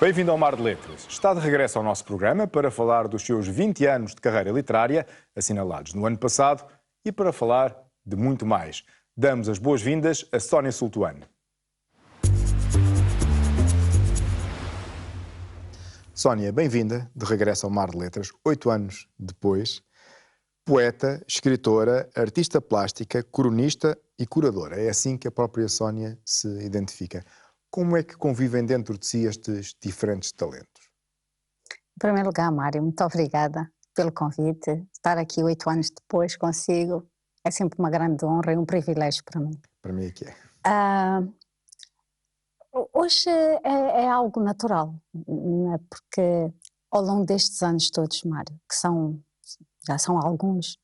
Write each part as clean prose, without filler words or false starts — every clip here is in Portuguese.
Bem-vindo ao Mar de Letras. Está de regresso ao nosso programa para falar dos seus 20 anos de carreira literária, assinalados no ano passado, e para falar de muito mais. Damos as boas-vindas a Sónia Sultuano. Sónia, bem-vinda de regresso ao Mar de Letras, 8 anos depois. Poeta, escritora, artista plástica, cronista e curadora. É assim que a própria Sónia se identifica. Como é que convivem dentro de si estes diferentes talentos? Em primeiro lugar, Mário, muito obrigada pelo convite. Estar aqui 8 anos depois consigo é sempre uma grande honra e um privilégio para mim. Para mim é que é. Hoje é algo natural, né? Porque ao longo destes anos todos, Mário, que já são alguns,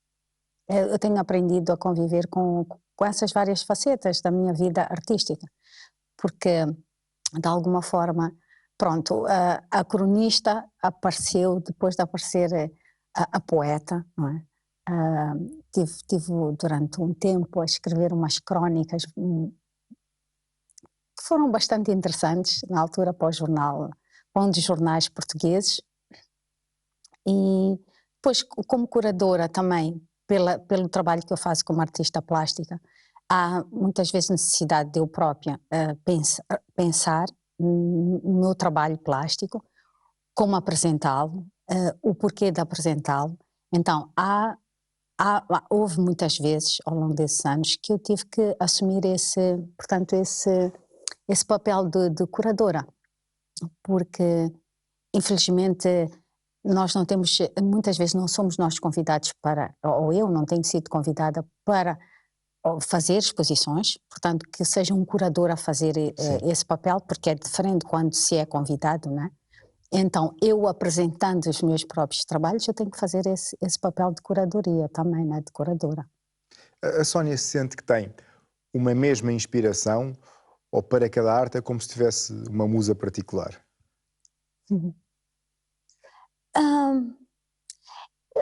eu tenho aprendido a conviver com essas várias facetas da minha vida artística. Porque, de alguma forma, pronto, a cronista apareceu depois de aparecer a poeta, não é? Tive durante um tempo a escrever umas crónicas que foram bastante interessantes, na altura para um dos jornais portugueses, e depois como curadora também, pelo trabalho que eu faço como artista plástica, há muitas vezes necessidade de eu própria pensar no meu trabalho plástico, como apresentá-lo, o porquê de apresentá-lo. Então, houve muitas vezes ao longo desses anos que eu tive que assumir esse papel de curadora, porque infelizmente nós não temos, muitas vezes não somos nós convidados ou eu não tenho sido convidada para fazer exposições, portanto que seja um curador a fazer esse papel, porque é diferente quando se é convidado, não é? Então eu apresentando os meus próprios trabalhos, eu tenho que fazer esse papel de curadoria também, né? De curadora. A Sónia sente que tem uma mesma inspiração ou para cada arte é como se tivesse uma musa particular? Uhum.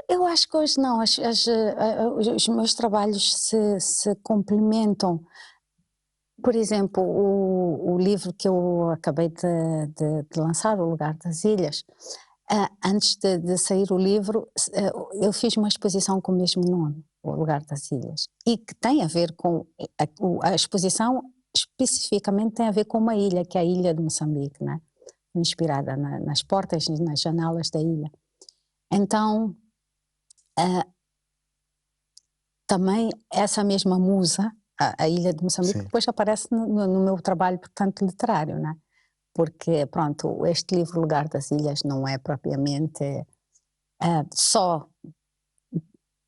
Eu acho que hoje não, os meus trabalhos se complementam. Por exemplo, o livro que eu acabei de lançar, O Lugar das Ilhas, antes de sair o livro, eu fiz uma exposição com o mesmo nome, O Lugar das Ilhas, e que tem a ver com, a exposição especificamente tem a ver com uma ilha, que é a ilha de Moçambique, né? Inspirada nas portas e nas janelas da ilha. Então, também essa mesma musa, a ilha de Moçambique, Sim. depois aparece no meu trabalho, portanto, literário, né? Porque, pronto, este livro, Lugar das Ilhas, não é propriamente só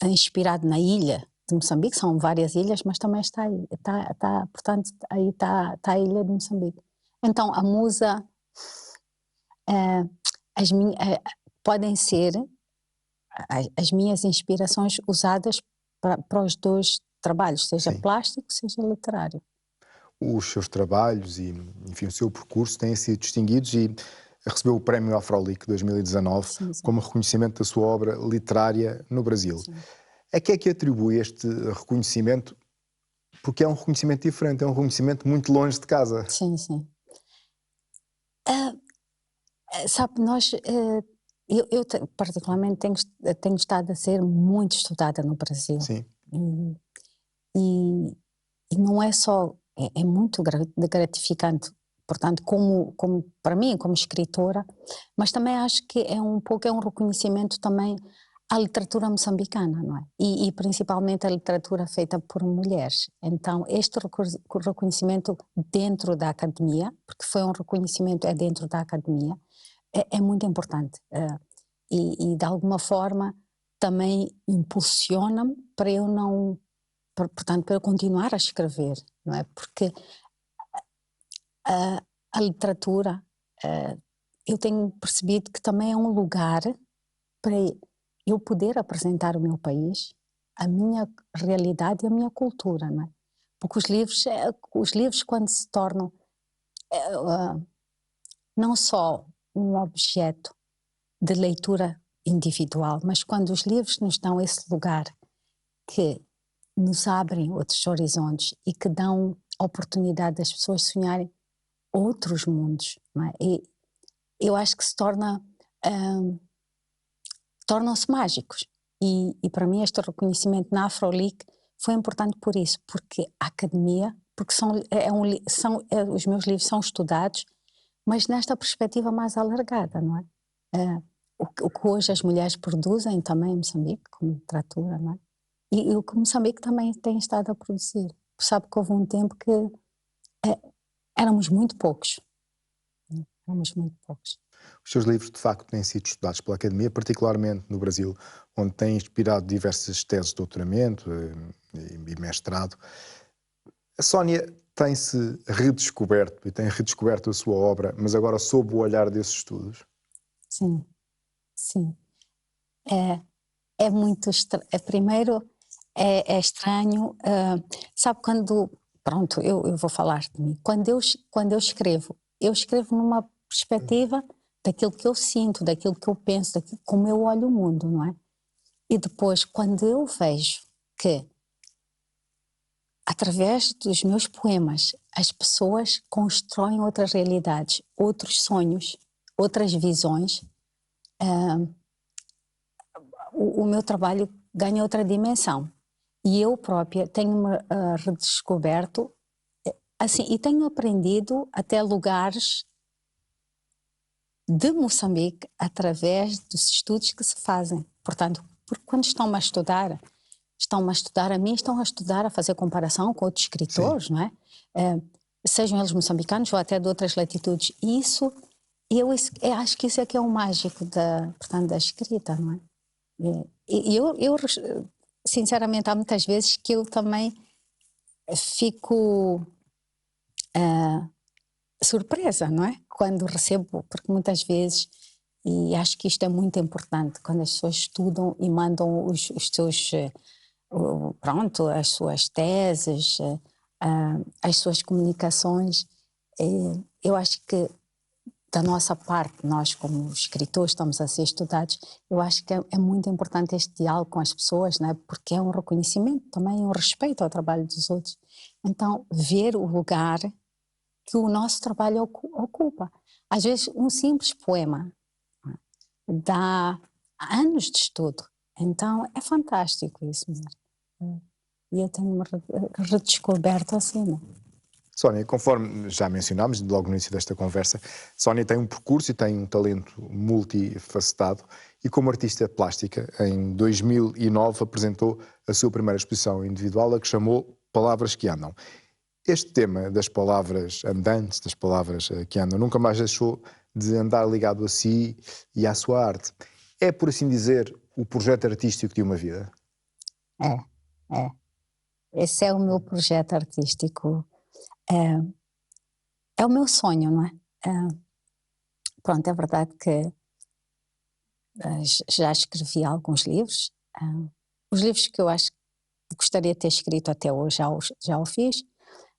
inspirado na ilha de Moçambique, são várias ilhas, mas também está aí, portanto, aí está a ilha de Moçambique. Então, a musa, podem ser as minhas inspirações usadas para os dois trabalhos, seja Sim. plástico, seja literário. Os seus trabalhos e, enfim, o seu percurso têm sido distinguidos e recebeu o Prémio Afrolic 2019 Sim. como reconhecimento da sua obra literária no Brasil. Sim. A que é que atribui este reconhecimento? Porque é um reconhecimento diferente, é um reconhecimento muito longe de casa. Sim. Sabe, eu particularmente tenho estado a ser muito estudada no Brasil. Sim. E não é só, é muito gratificante, portanto, como para mim, como escritora, mas também acho que é um reconhecimento também à literatura moçambicana, não é? E principalmente a literatura feita por mulheres. Então, este reconhecimento dentro da academia, porque foi um reconhecimento dentro da academia, é muito importante. E de alguma forma também impulsiona-me para eu não, portanto, para eu continuar a escrever, não é? Porque a literatura, eu tenho percebido que também é um lugar para eu poder apresentar o meu país, a minha realidade e a minha cultura, não é? Porque os livros quando se tornam não só um objeto de leitura individual, mas quando os livros nos dão esse lugar que nos abrem outros horizontes e que dão oportunidade das pessoas sonharem outros mundos, não é? eu acho que tornam-se mágicos. E para mim este reconhecimento na Afrolic foi importante por isso, porque a academia, porque os meus livros são estudados, mas nesta perspectiva mais alargada, não é? O que hoje as mulheres produzem também em Moçambique, como literatura, não é? E o que Moçambique também tem estado a produzir. Sabe que houve um tempo que éramos muito poucos. Éramos muito poucos. Os seus livros, de facto, têm sido estudados pela Academia, particularmente no Brasil, onde têm inspirado diversas teses de doutoramento e mestrado. A Sónia tem-se redescoberto e tem redescoberto a sua obra, mas agora sob o olhar desses estudos? Sim, sim. É muito estranho. Primeiro, é estranho. Sabe quando. Pronto, eu vou falar de mim. Quando eu escrevo numa perspectiva daquilo que eu sinto, daquilo que eu penso, daquilo, como eu olho o mundo, não é? E depois, quando eu vejo que, através dos meus poemas, as pessoas constroem outras realidades, outros sonhos, outras visões, o meu trabalho ganha outra dimensão. E eu própria tenho-me redescoberto, assim, e tenho aprendido até lugares de Moçambique através dos estudos que se fazem. Portanto, porque quando estão-me a estudar a mim, estão a estudar, a fazer comparação com outros escritores, não é? Sejam eles moçambicanos ou até de outras latitudes. E isso, eu acho que isso é que é o mágico portanto, da escrita, não é? E eu, sinceramente, há muitas vezes que eu também fico surpresa, não é? Quando recebo, porque muitas vezes, e acho que isto é muito importante, quando as pessoas estudam e mandam os seus, pronto, as suas teses, as suas comunicações, eu acho que da nossa parte, nós como escritores estamos a ser estudados, eu acho que é muito importante este diálogo com as pessoas, né? Porque é um reconhecimento também, um respeito ao trabalho dos outros. Então, ver o lugar que o nosso trabalho ocupa. Às vezes, um simples poema dá anos de estudo. Então, é fantástico isso mesmo. E eu tenho-me redescoberto assim, né? Sónia, conforme já mencionámos logo no início desta conversa, Sónia tem um percurso e tem um talento multifacetado e como artista plástica, em 2009 apresentou a sua primeira exposição individual, a que chamou Palavras que Andam. Este tema das palavras andantes, das palavras que andam, nunca mais deixou de andar ligado a si e à sua arte. É, por assim dizer, o projeto artístico de uma vida? É, é. Esse é o meu projeto artístico. É o meu sonho, não é? Pronto, é verdade que já escrevi alguns livros. Os livros que eu acho que gostaria de ter escrito até hoje já o fiz,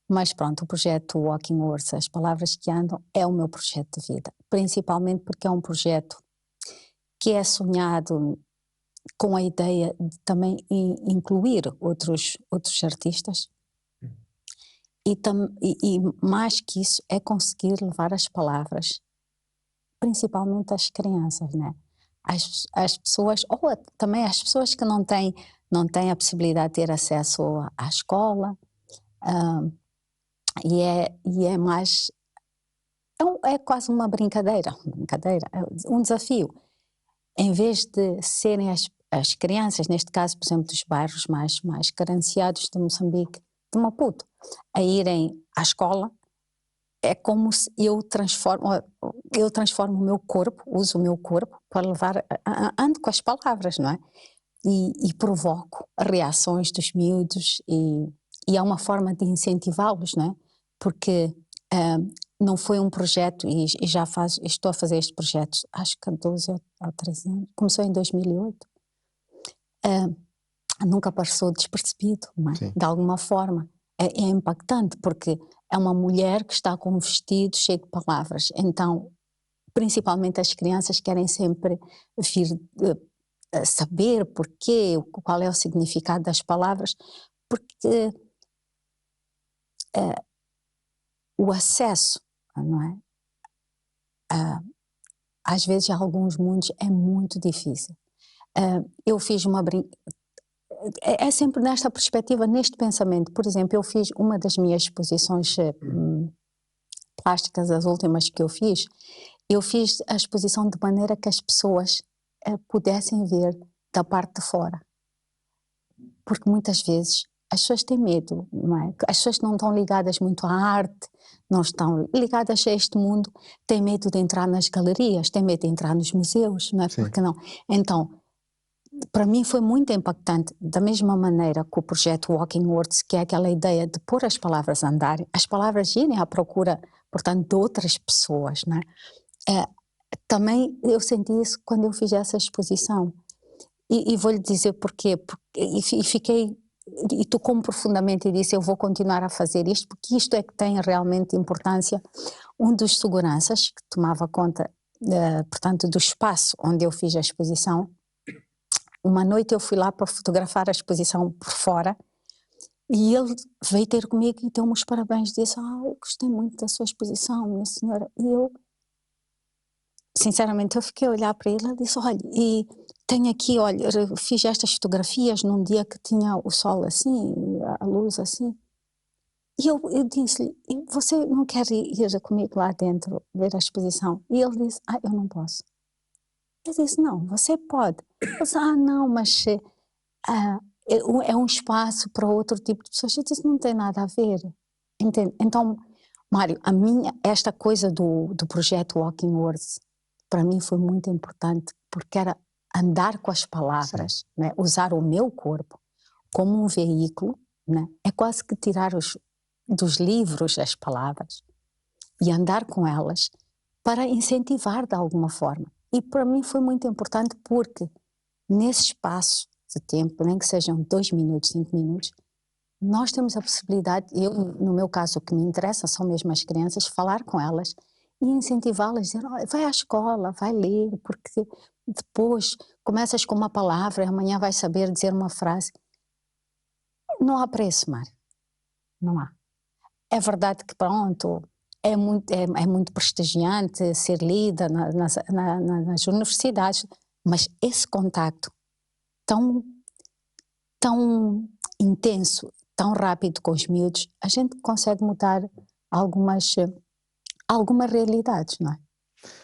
mas pronto, o projeto Walking Words, As Palavras que Andam, é o meu projeto de vida. Principalmente porque é um projeto que é sonhado com a ideia de também incluir outros artistas. E mais que isso, é conseguir levar as palavras, principalmente às crianças, né? Às pessoas, ou também às pessoas que não têm a possibilidade de ter acesso à escola, e é mais, é quase uma brincadeira, é um desafio. Em vez de serem as crianças, neste caso, por exemplo, dos bairros mais carenciados de Moçambique, de Maputo, a irem à escola, é como se eu transformo o meu corpo, uso o meu corpo para levar, ando com as palavras, não é? E provoco reações dos miúdos e é uma forma de incentivá-los, não é? Porque não foi um projeto, e estou a fazer este projeto, acho que há 12 ou 13 anos, começou em 2008, nunca passou despercebido, não é? Sim. De alguma forma. É impactante, porque é uma mulher que está com um vestido cheio de palavras. Então, principalmente as crianças querem sempre vir saber porquê, qual é o significado das palavras, porque o acesso, não é? às vezes, em alguns mundos é muito difícil. Eu fiz é sempre nesta perspectiva, neste pensamento. Por exemplo, eu fiz uma das minhas exposições plásticas, as últimas que eu fiz a exposição de maneira que as pessoas pudessem ver da parte de fora. Porque muitas vezes as pessoas têm medo, não é? As pessoas não estão ligadas muito à arte, não estão ligadas a este mundo, têm medo de entrar nas galerias, têm medo de entrar nos museus, não é? Sim. Porque não? Então, para mim foi muito impactante, da mesma maneira que o projeto Walking Words, que é aquela ideia de pôr as palavras a andarem, as palavras irem à procura, portanto, de outras pessoas, não é? Também eu senti isso quando eu fiz essa exposição. E vou-lhe dizer porquê, e tocou-me profundamente e disse, eu vou continuar a fazer isto, porque isto é que tem realmente importância. Um dos seguranças que tomava conta, portanto, do espaço onde eu fiz a exposição, uma noite eu fui lá para fotografar a exposição por fora e ele veio ter comigo e deu-me os parabéns, disse, eu gostei muito da sua exposição, minha senhora. E eu, sinceramente, eu fiquei a olhar para ele e disse, olha, e tenho aqui, olha, fiz estas fotografias num dia que tinha o sol assim, a luz assim. E eu disse-lhe, você não quer ir comigo lá dentro ver a exposição? E ele disse, eu não posso. Eu disse, não, você pode. Ele disse, não, mas é um espaço para outro tipo de pessoas. Eu disse, não tem nada a ver. Entende? Então, Mário, esta coisa do projeto Walking Words, para mim foi muito importante, porque era andar com as palavras, né? Usar o meu corpo como um veículo, né? É quase que tirar dos livros as palavras e andar com elas para incentivar de alguma forma. E para mim foi muito importante porque nesse espaço de tempo, nem que sejam 2 minutos, 5 minutos, nós temos a possibilidade, no meu caso o que me interessa são mesmo as crianças, falar com elas e incentivá-las, dizer, vai à escola, vai ler, porque depois começas com uma palavra e amanhã vais saber dizer uma frase. Não há preço, Mário, não há. É verdade que pronto, é muito prestigiante ser lida nas universidades, mas esse contacto tão intenso, tão rápido com os miúdos, a gente consegue mudar algumas realidades, não é?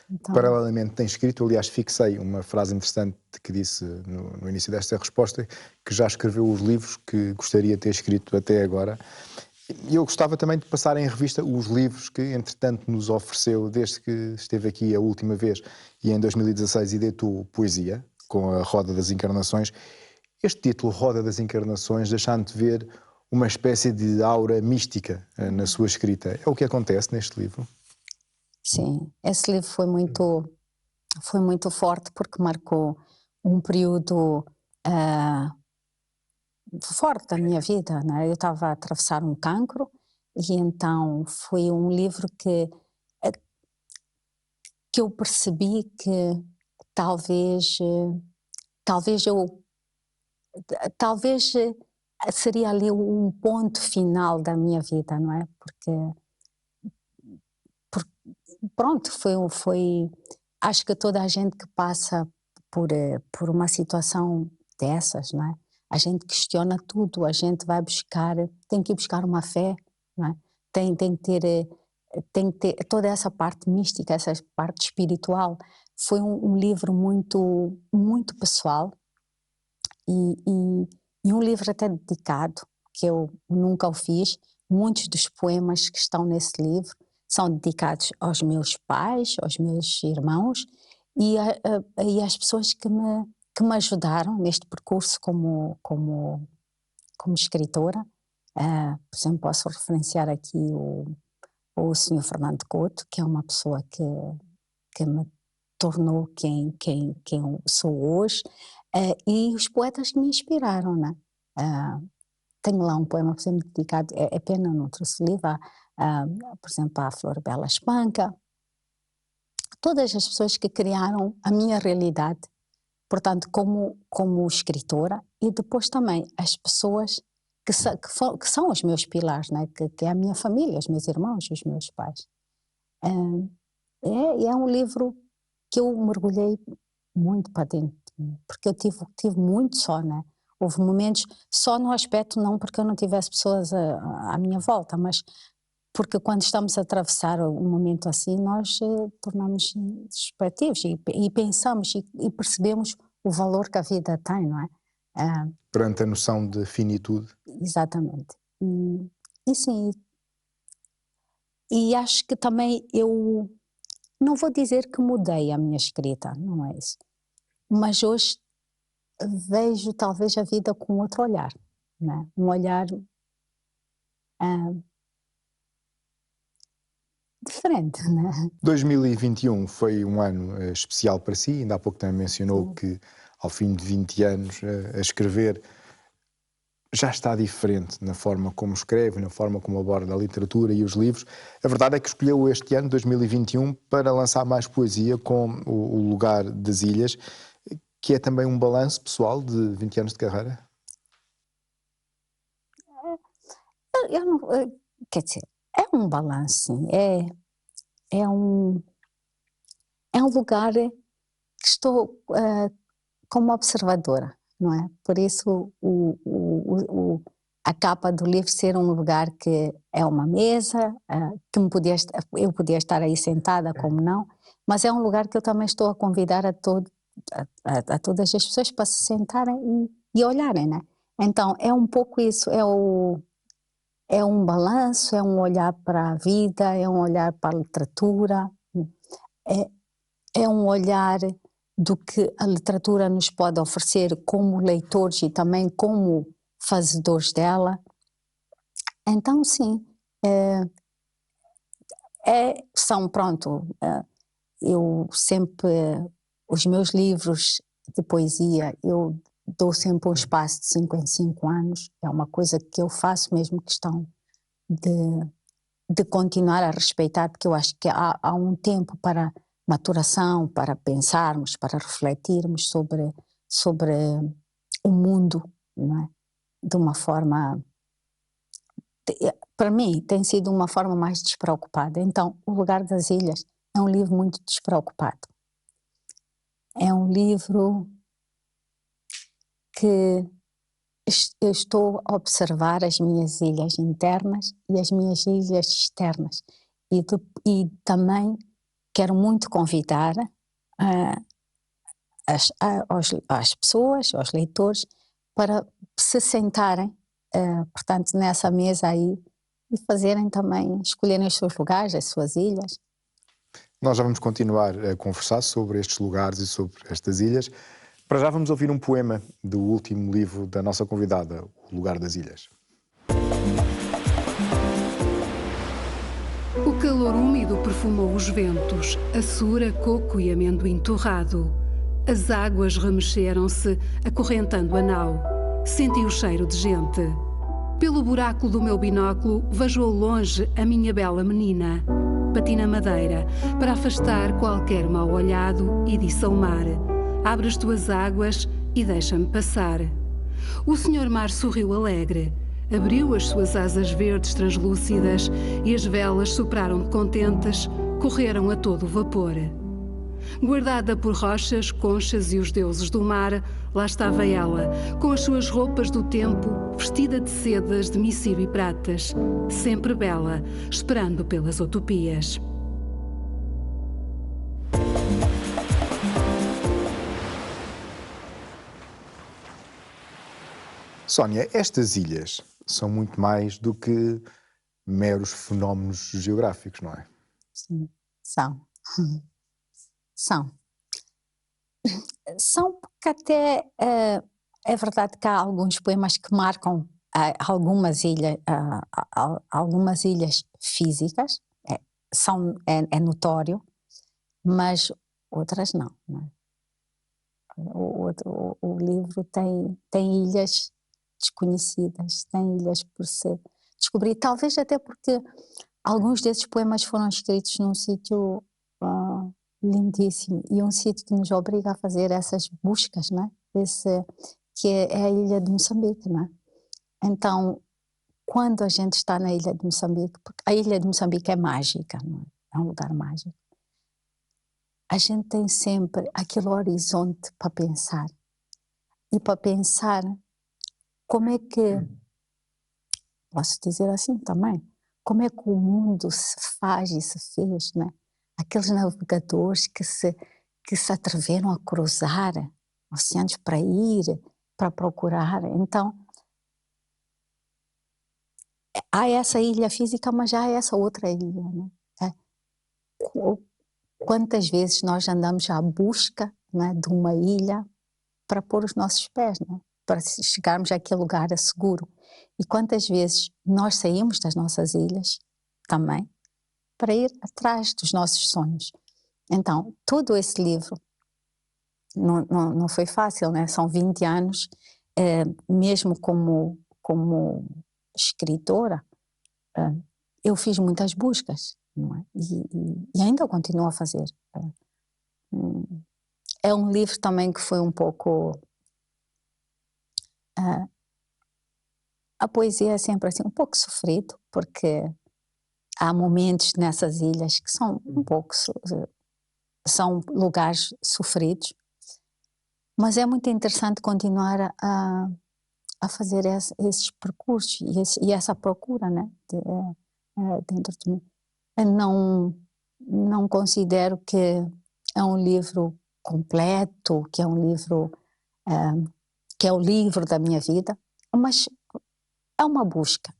Então, Paralelamente tem escrito, aliás fixei uma frase interessante que disse no início desta resposta, que já escreveu os livros que gostaria de ter escrito até agora. E eu gostava também de passar em revista os livros que entretanto nos ofereceu desde que esteve aqui a última vez e em 2016 editou poesia, com a Roda das Encarnações. Este título, Roda das Encarnações, deixando-te ver uma espécie de aura mística na sua escrita. É o que acontece neste livro? sim, esse livro foi muito forte porque marcou um período forte da minha vida, não é? Eu estava a atravessar um cancro e então foi um livro que eu percebi que talvez seria ali um ponto final da minha vida, não é? Porque pronto, acho que toda a gente que passa por uma situação dessas, não é? A gente questiona tudo, a gente tem que ir buscar uma fé, não é? Tem que ter toda essa parte mística, essa parte espiritual. Foi um livro muito, muito pessoal e um livro até dedicado, que eu nunca o fiz. Muitos dos poemas que estão nesse livro são dedicados aos meus pais, aos meus irmãos e às pessoas que me ajudaram neste percurso como escritora. Por exemplo, posso referenciar aqui o Sr. Fernando Couto, que é uma pessoa que me tornou quem eu sou hoje, e os poetas que me inspiraram, né? Tenho lá um poema, por exemplo, dedicado, é pena não trouxe livro, por exemplo, à Flor Bela Espanca, todas as pessoas que criaram a minha realidade, portanto, como escritora, e depois também as pessoas que são os meus pilares, né? Que é a minha família, os meus irmãos, os meus pais. É um livro que eu mergulhei muito para dentro, porque eu tive muito sono. Houve momentos, só no aspecto não porque eu não tivesse pessoas à minha volta, mas porque quando estamos a atravessar um momento assim, nós tornamos introspectivos e pensamos e percebemos o valor que a vida tem, não é? Ah, Perante a noção de finitude. exatamente. E sim, e acho que também eu não vou dizer que mudei a minha escrita, não é isso. Mas hoje vejo talvez a vida com outro olhar, né? Um olhar ah, diferente, né? 2021 foi um ano especial para si, ainda há pouco também mencionou Sim. que ao fim de 20 anos a escrever já está diferente na forma como escreve, na forma como aborda a literatura e os livros. A verdade é que escolheu este ano, 2021, para lançar mais poesia com o Lugar das Ilhas, que é também um balanço pessoal de 20 anos de carreira. Eu não, quer dizer, é um balanço, sim, é um, é um lugar que estou como observadora, não é? Por isso a capa do livro ser um lugar que é uma mesa, que eu podia estar aí sentada, como não, mas é um lugar que eu também estou a convidar a todas as pessoas para se sentarem e olharem, né? Então é um pouco isso, é um balanço, é um olhar para a vida, é um olhar para a literatura, é, é um olhar do que a literatura nos pode oferecer como leitores e também como fazedores dela. Então, sim, são, pronto, eu sempre, os meus livros de poesia, eu dou sempre um espaço de 5 em 5 anos, é uma coisa que eu faço mesmo questão de, de continuar a respeitar, porque eu acho que há um tempo para maturação, para pensarmos, para refletirmos sobre o mundo, não é? De uma forma, para mim, tem sido uma forma mais despreocupada. Então, O Lugar das Ilhas é um livro muito despreocupado. É um livro que eu estou a observar as minhas ilhas internas e as minhas ilhas externas. E também quero muito convidar as pessoas, aos leitores, para se sentarem, portanto, nessa mesa aí e fazerem também, escolherem os seus lugares, as suas ilhas. Nós já vamos continuar a conversar sobre estes lugares e sobre estas ilhas. Para já vamos ouvir um poema do último livro da nossa convidada, O Lugar das Ilhas. O calor úmido perfumou os ventos, açura, coco e amendoim torrado. As águas remexeram-se, acorrentando a nau. Senti o cheiro de gente. Pelo buraco do meu binóculo, vejo ao longe a minha bela menina. Bati na madeira, para afastar qualquer mal olhado, e disse ao mar: abre as tuas águas e deixa-me passar. O senhor mar sorriu alegre. Abriu as suas asas verdes translúcidas e as velas sopraram contentes, correram a todo vapor. Guardada por rochas, conchas e os deuses do mar, lá estava ela, com as suas roupas do tempo, vestida de sedas de micibe e pratas, sempre bela, esperando pelas utopias. Sónia, estas ilhas são muito mais do que meros fenómenos geográficos, não é? Sim, são. São. São porque até é verdade que há alguns poemas que marcam algumas ilhas físicas, é notório, mas outras não. Não é? O livro tem ilhas desconhecidas, tem ilhas por se descobrir, talvez até porque alguns desses poemas foram escritos num sítio lindíssimo e um sítio que nos obriga a fazer essas buscas, não é? Que é a ilha de Moçambique, não é? Então, quando a gente está na ilha de Moçambique, porque a ilha de Moçambique é mágica, não é? É um lugar mágico. a gente tem sempre aquele horizonte para pensar. E para pensar como é que, posso dizer assim também, como é que o mundo se faz e se fez, né? Aqueles navegadores que se atreveram a cruzar oceanos para ir, para procurar. Então, há essa ilha física, mas já há essa outra ilha, né? Quantas vezes nós andamos à busca, né, de uma ilha para pôr os nossos pés, né? Para chegarmos àquele lugar seguro. E quantas vezes nós saímos das nossas ilhas também para ir atrás dos nossos sonhos. Então, todo esse livro não foi fácil, né? São 20 anos, mesmo como escritora, eu fiz muitas buscas, não é? E ainda continuo a fazer. É um livro também que foi um pouco... a poesia é sempre assim, um pouco sofrido, porque há momentos nessas ilhas que são um pouco... são lugares sofridos, mas é muito interessante continuar a fazer esses percursos e essa procura, né? Dentro de mim. Eu não considero que é um livro completo, que é um livro que é o livro da minha vida, mas é uma busca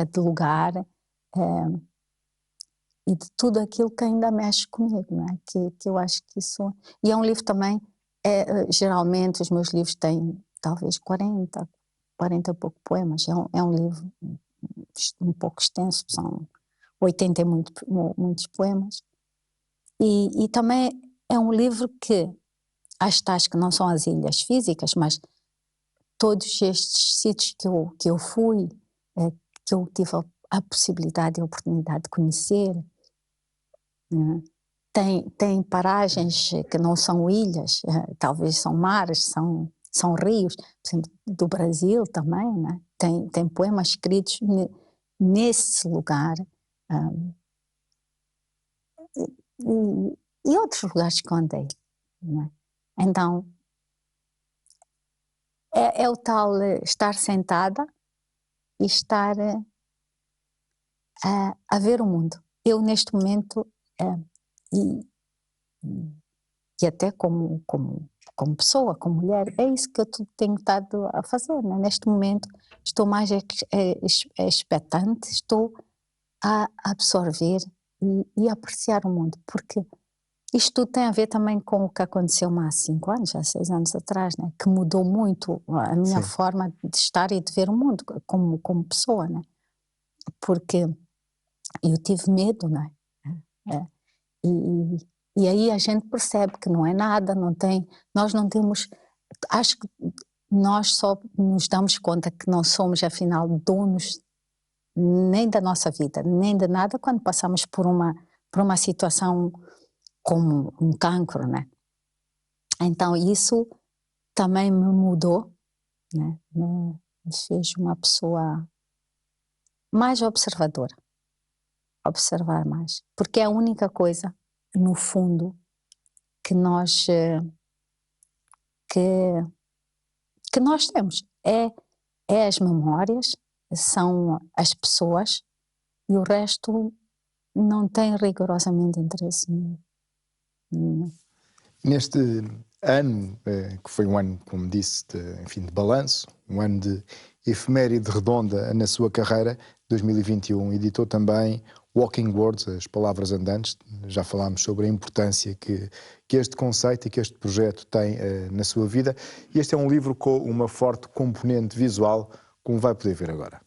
de lugar e de tudo aquilo que ainda mexe comigo, não é? Que eu acho que isso... E é um livro também, geralmente os meus livros têm talvez 40 e pouco poemas, é um livro um pouco extenso, são 80 e muitos poemas, e também é um livro que, as tais que não são as ilhas físicas, mas todos estes sítios que eu fui, que eu tive a possibilidade e a oportunidade de conhecer, né? Tem paragens que não são ilhas, talvez são mares, são rios, por exemplo, do Brasil também, né? Tem poemas escritos nesse lugar, e outros lugares que eu andei, né? Então, é o tal estar sentada e estar a ver o mundo. Eu, neste momento, e até como pessoa, como mulher, é isso que eu tenho estado a fazer, né? Neste momento estou mais expectante, estou a absorver e apreciar o mundo, porque isto tudo tem a ver também com o que aconteceu há 5 anos, há 6 anos atrás, né? Que mudou muito a minha Sim. forma de estar e de ver o mundo como pessoa, né? Porque eu tive medo, né? E aí a gente percebe que não é nada, nós não temos, acho que nós só nos damos conta que não somos afinal donos nem da nossa vida, nem de nada quando passamos por uma situação como um cancro, né? Então isso também me mudou, né? Me fez uma pessoa mais observadora, observar mais, porque é a única coisa, no fundo, que nós temos, é as memórias, são as pessoas, e o resto não tem rigorosamente interesse nenhum. Neste ano, que foi um ano, como disse, de balanço, um ano de efeméride redonda na sua carreira, 2021, editou também Walking Words, as palavras andantes. Já falámos sobre a importância que este conceito e que este projeto tem na sua vida. E este é um livro com uma forte componente visual, como vai poder ver agora.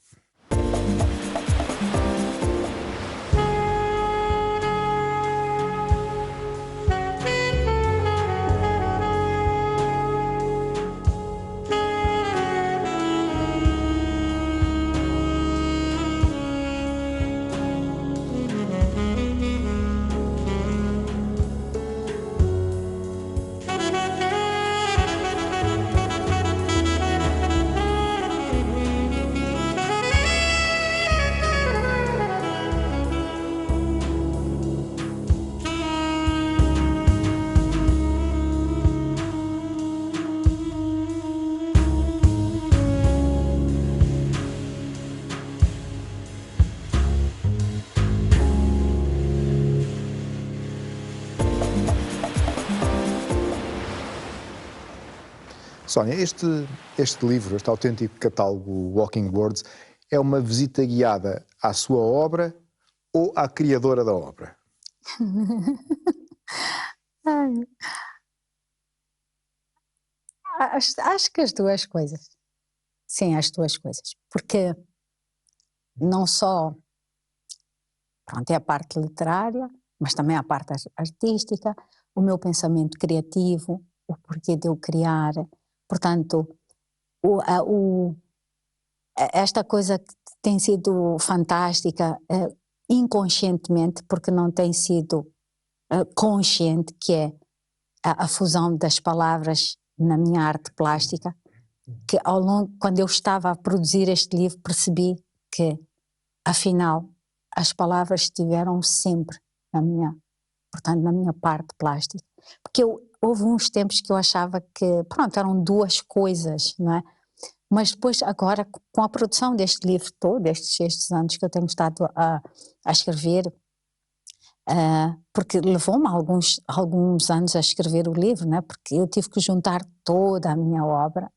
Sónia, este livro, este autêntico catálogo Walking Words, é uma visita guiada à sua obra ou à criadora da obra? Acho que as duas coisas. Sim, as duas coisas. Porque não só, pronto, é a parte literária, mas também a parte artística, o meu pensamento criativo, o porquê de eu criar. Portanto, esta coisa que tem sido fantástica inconscientemente, porque não tem sido consciente, que é a fusão das palavras na minha arte plástica, que ao longo, quando eu estava a produzir este livro, percebi que, afinal, as palavras estiveram sempre portanto, na minha parte plástica. Porque houve uns tempos que eu achava que, pronto, eram duas coisas, não é? Mas depois, agora, com a produção deste livro todo, estes anos que eu tenho estado a escrever, porque levou-me alguns anos a escrever o livro, né? Porque eu tive que juntar toda a minha obra,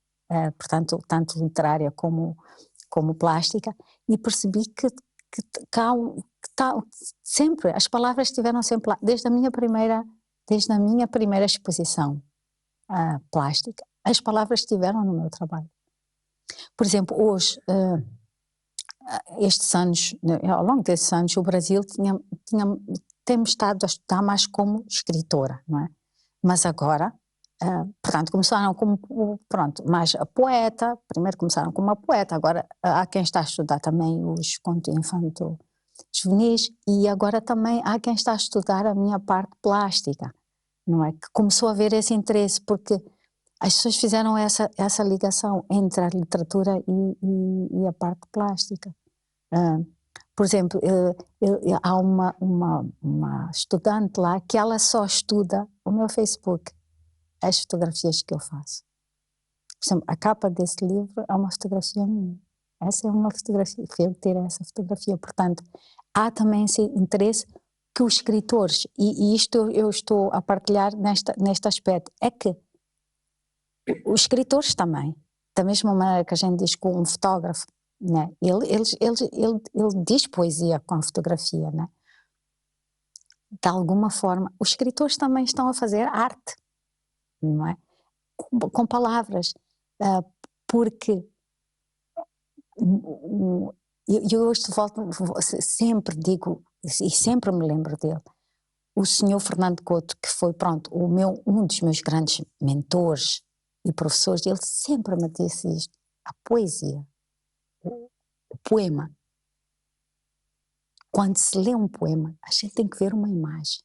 portanto, tanto literária como plástica, e percebi que sempre, as palavras estiveram sempre lá, desde a minha primeira exposição plástica, as palavras estiveram no meu trabalho. Por exemplo, hoje, estes anos, ao longo desses anos, o Brasil temos estado a estudar mais como escritora, não é? Mas agora, portanto, começaram como, mais a poeta, primeiro começaram como uma poeta, agora há quem está a estudar também os contos infanto-juvenis, e agora também há quem está a estudar a minha parte plástica, não é? Que começou a haver esse interesse, porque as pessoas fizeram essa ligação entre a literatura e a parte plástica. Por exemplo, há uma estudante lá que ela só estuda o meu Facebook, as fotografias que eu faço. Por exemplo, a capa desse livro é uma fotografia minha. Essa é uma fotografia, foi eu que tirei essa fotografia. Portanto, há também esse interesse que os escritores, e isto eu estou a partilhar neste aspecto, é que os escritores também, da mesma maneira que a gente diz com um fotógrafo, né? Ele diz poesia com a fotografia, né? De alguma forma, os escritores também estão a fazer arte, não é? Com palavras, porque eu hoje sempre digo, e sempre me lembro dele, o senhor Fernando Couto, que foi, um dos meus grandes mentores e professores, ele sempre me disse isto: a poesia, o poema, quando se lê um poema, a gente tem que ver uma imagem.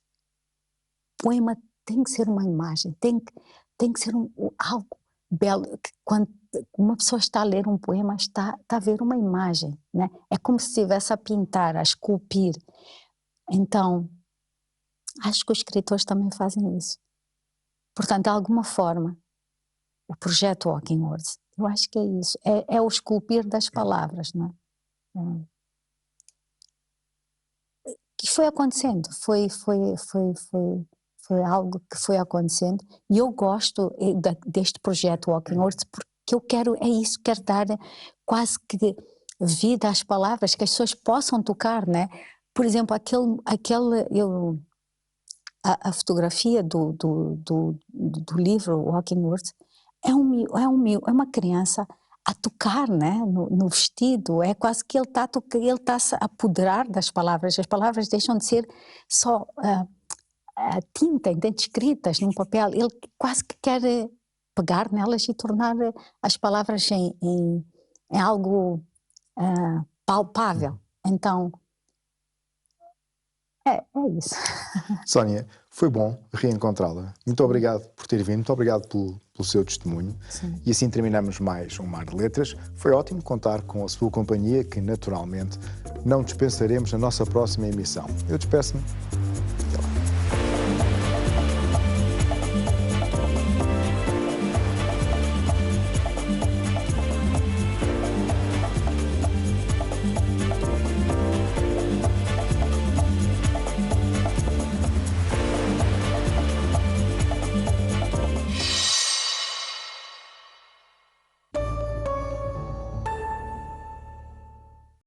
O poema tem que ser uma imagem, tem que ser algo belo, que quando uma pessoa está a ler um poema, está a ver uma imagem, né? É como se estivesse a pintar, a esculpir. Então, acho que os escritores também fazem isso. Portanto, de alguma forma, o projeto Walking Words, eu acho que é isso, é o esculpir das palavras, não é? Que foi acontecendo, foi algo que foi acontecendo, e eu gosto deste projeto Walking Words porque eu quero dar quase que vida às palavras, que as pessoas possam tocar, né? Por exemplo, a fotografia do livro Walking Words é uma criança a tocar, né, no vestido, é quase que ele está a apoderar das palavras, as palavras deixam de ser só a tinta, escritas num papel, ele quase que quer pegar nelas e tornar as palavras em algo palpável. Então, é isso. Sónia, foi bom reencontrá-la. Muito obrigado por ter vindo, muito obrigado pelo seu testemunho. Sim. E assim terminamos mais um Mar de Letras. Foi ótimo contar com a sua companhia, que naturalmente não dispensaremos na nossa próxima emissão. Eu despeço-me.